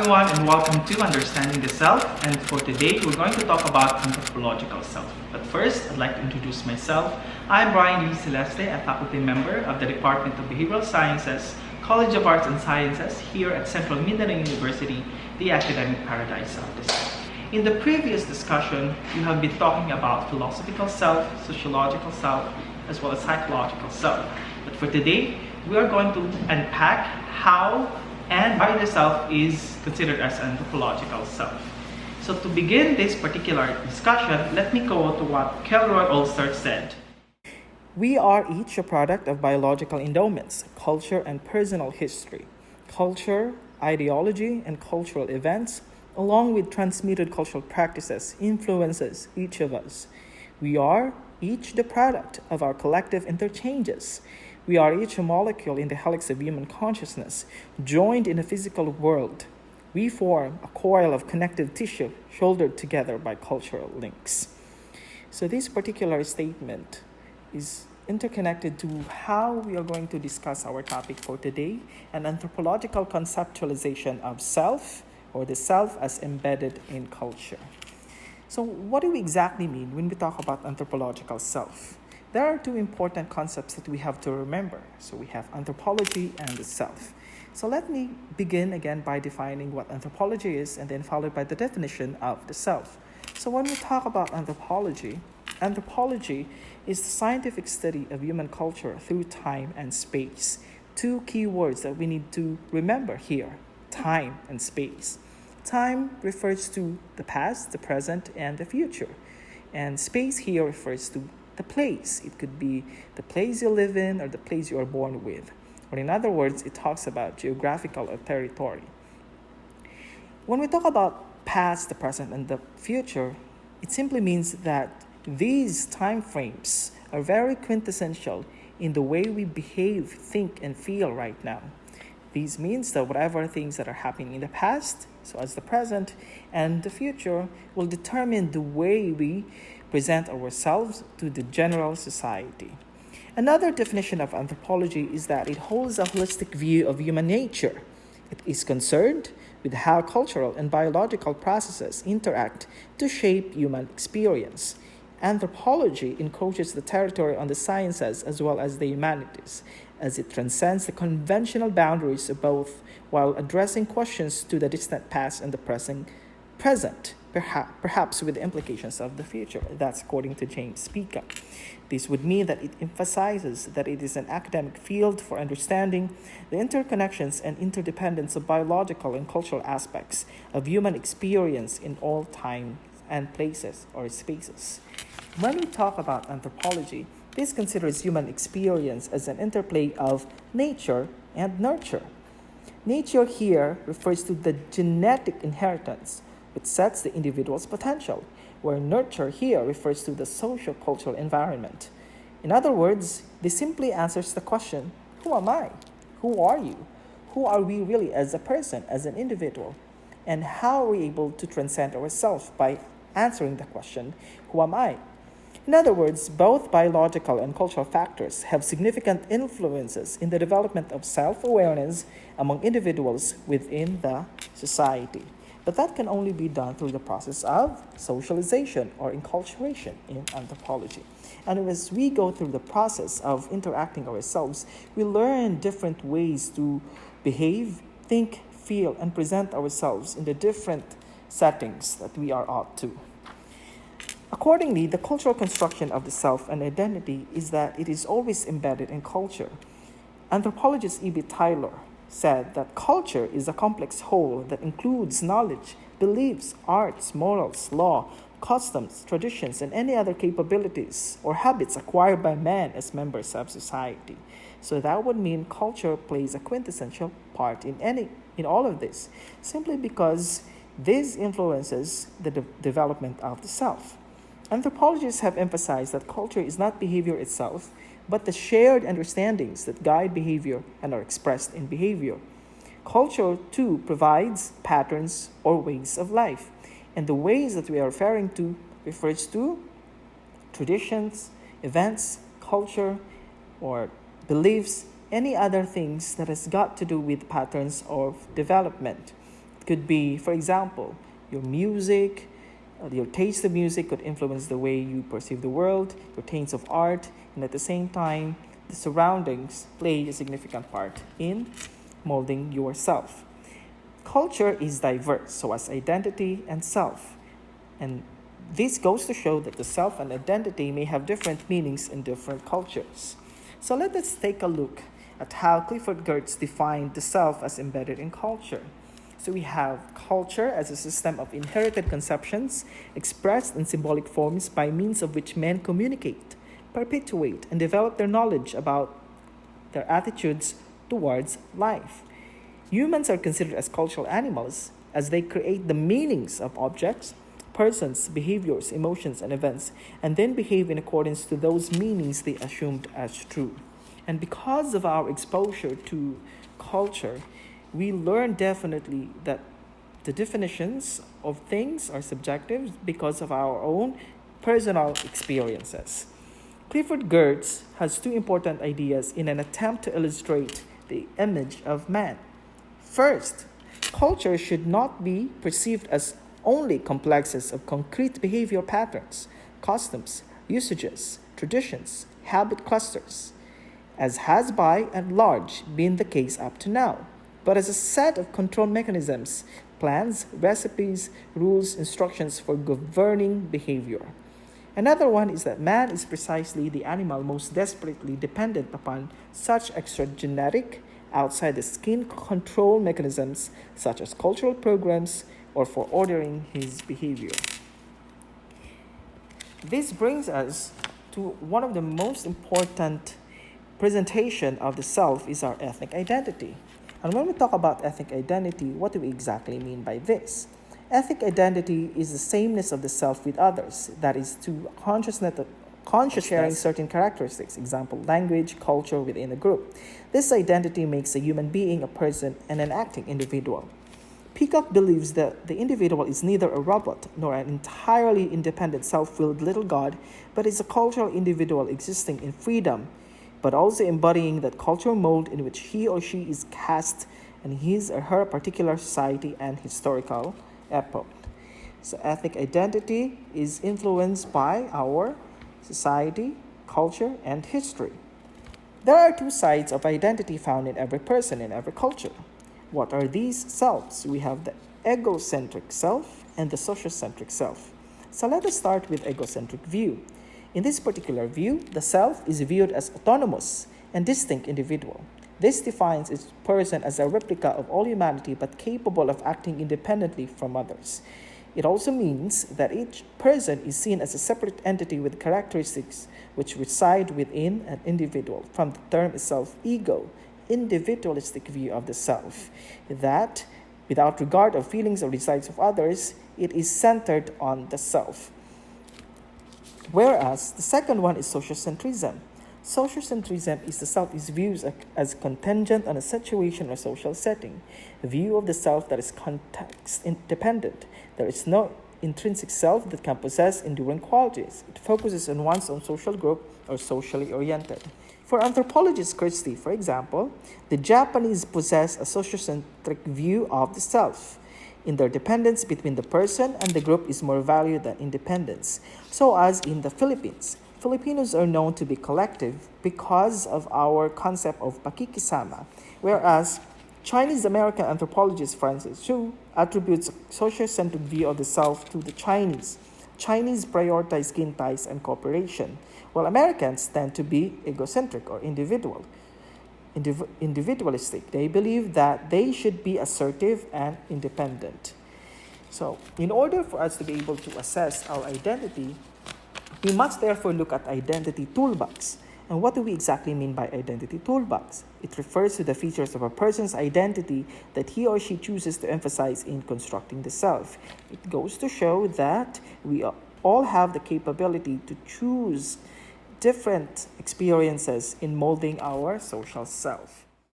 everyone, and welcome to Understanding the Self. And for today, we're going to talk about anthropological self. But first, I'd like to introduce myself. I'm Brian Lee Celeste, a faculty member of the Department of Behavioral Sciences, College of Arts and Sciences here at Central Mindanao University, the academic paradise of the South. In the previous discussion, we have been talking about philosophical self, sociological self, as well as psychological self. But for today, we are going to unpack how and why the self is considered as anthropological self. So to begin this particular discussion, let me go to what Kelroy Olster said. We are each a product of biological endowments, culture and personal history. Culture, ideology, and cultural events, along with transmitted cultural practices, influences each of us. We are each the product of our collective interchanges. We are each a molecule in the helix of human consciousness, joined in a physical world. We form a coil of connective tissue, shouldered together by cultural links. So this particular statement is interconnected to how we are going to discuss our topic for today, an anthropological conceptualization of self, or the self as embedded in culture. So what do we exactly mean when we talk about anthropological self? There are two important concepts that we have to remember. So we have anthropology and the self. So let me begin again by defining what anthropology is and then followed by the definition of the self. So when we talk about anthropology is the scientific study of human culture through time and space. Two key words that we need to remember here, time and space. Time refers to the past, the present, and the future. And space here refers to the place. It could be the place you live in or the place you are born with. Or in other words, it talks about geographical or territory. When we talk about past, the present, and the future, it simply means that these time frames are very quintessential in the way we behave, think, and feel right now. This means that whatever things that are happening in the past, so as the present, and the future will determine the way we present ourselves to the general society. Another definition of anthropology is that it holds a holistic view of human nature. It is concerned with how cultural and biological processes interact to shape human experience. Anthropology encroaches the territory on the sciences as well as the humanities, as it transcends the conventional boundaries of both while addressing questions to the distant past and the present, perhaps with the implications of the future. That's according to James Pica. This would mean that it emphasizes that it is an academic field for understanding the interconnections and interdependence of biological and cultural aspects of human experience in all time and places or spaces. When we talk about anthropology, this considers human experience as an interplay of nature and nurture. Nature here refers to the genetic inheritance, which sets the individual's potential, where nurture here refers to the socio-cultural environment. In other words, this simply answers the question, who am I? Who are you? Who are we really as a person, as an individual? And how are we able to transcend ourselves by answering the question, who am I? In other words, both biological and cultural factors have significant influences in the development of self-awareness among individuals within the society. But that can only be done through the process of socialization or enculturation in anthropology. And as we go through the process of interacting ourselves, we learn different ways to behave, think, feel, and present ourselves in the different settings that we are ought to. Accordingly, the cultural construction of the self and identity is that it is always embedded in culture. Anthropologist E.B. Tylor said that culture is a complex whole that includes knowledge, beliefs, arts, morals, law, customs, traditions, and any other capabilities or habits acquired by man as members of society. So that would mean culture plays a quintessential part in all of this, simply because this influences the development of the self. Anthropologists have emphasized that culture is not behavior itself, but the shared understandings that guide behavior and are expressed in behavior. Culture, too, provides patterns or ways of life, and the ways that we are referring to refers to traditions, events, culture, or beliefs, any other things that has got to do with patterns of development. It could be, for example, your music, your taste of music could influence the way you perceive the world, your taste of art, and at the same time, the surroundings play a significant part in molding yourself. Culture is diverse, so as identity and self. And this goes to show that the self and identity may have different meanings in different cultures. So let us take a look at how Clifford Geertz defined the self as embedded in culture. So we have culture as a system of inherited conceptions expressed in symbolic forms by means of which men communicate, perpetuate, and develop their knowledge about their attitudes towards life. Humans are considered as cultural animals as they create the meanings of objects, persons, behaviors, emotions, and events, and then behave in accordance to those meanings they assumed as true. And because of our exposure to culture, we learn definitely that the definitions of things are subjective because of our own personal experiences. Clifford Geertz has two important ideas in an attempt to illustrate the image of man. First, culture should not be perceived as only complexes of concrete behavior patterns, customs, usages, traditions, habit clusters, as has by and large been the case up to now, but as a set of control mechanisms, plans, recipes, rules, instructions for governing behavior. Another one is that man is precisely the animal most desperately dependent upon such extragenetic, outside the skin control mechanisms such as cultural programs or for ordering his behavior. This brings us to one of the most important presentation of the self is our ethnic identity. And when we talk about ethnic identity, what do we exactly mean by this? Ethnic identity is the sameness of the self with others, that is, to consciousness sharing certain characteristics, example, language, culture within a group. This identity makes a human being a person and an acting individual. Peacock believes that the individual is neither a robot nor an entirely independent self-willed little god, but is a cultural individual existing in freedom, but also embodying that cultural mold in which he or she is cast in his or her particular society and historical epoch. So ethnic identity is influenced by our society, culture, and history. There are two sides of identity found in every person, in every culture. What are these selves? We have the egocentric self and the sociocentric self. So let us start with egocentric view. In this particular view, the self is viewed as autonomous and distinct individual. This defines its person as a replica of all humanity but capable of acting independently from others. It also means that each person is seen as a separate entity with characteristics which reside within an individual. From the term itself, ego, individualistic view of the self, that without regard of feelings or desires of others, it is centered on the self. Whereas the second one is sociocentrism. Sociocentrism is the self is viewed as contingent on a situation or social setting, a view of the self that is context independent. There is no intrinsic self that can possess enduring qualities. It focuses on one's own social group or socially oriented. For anthropologist Christie, for example, the Japanese possess a sociocentric view of the self. In their dependence between the person and the group is more valued than independence. So as in the Philippines, Filipinos are known to be collective because of our concept of pakikisama, whereas Chinese-American anthropologist Francis Chu attributes a sociocentric view of the self to the Chinese. Chinese prioritize skin ties and cooperation, while Americans tend to be egocentric or individualistic. They believe that they should be assertive and independent. So, in order for us to be able to assess our identity, we must therefore look at identity toolbox. And what do we exactly mean by identity toolbox? It refers to the features of a person's identity that he or she chooses to emphasize in constructing the self. It goes to show that we all have the capability to choose different experiences in molding our social self.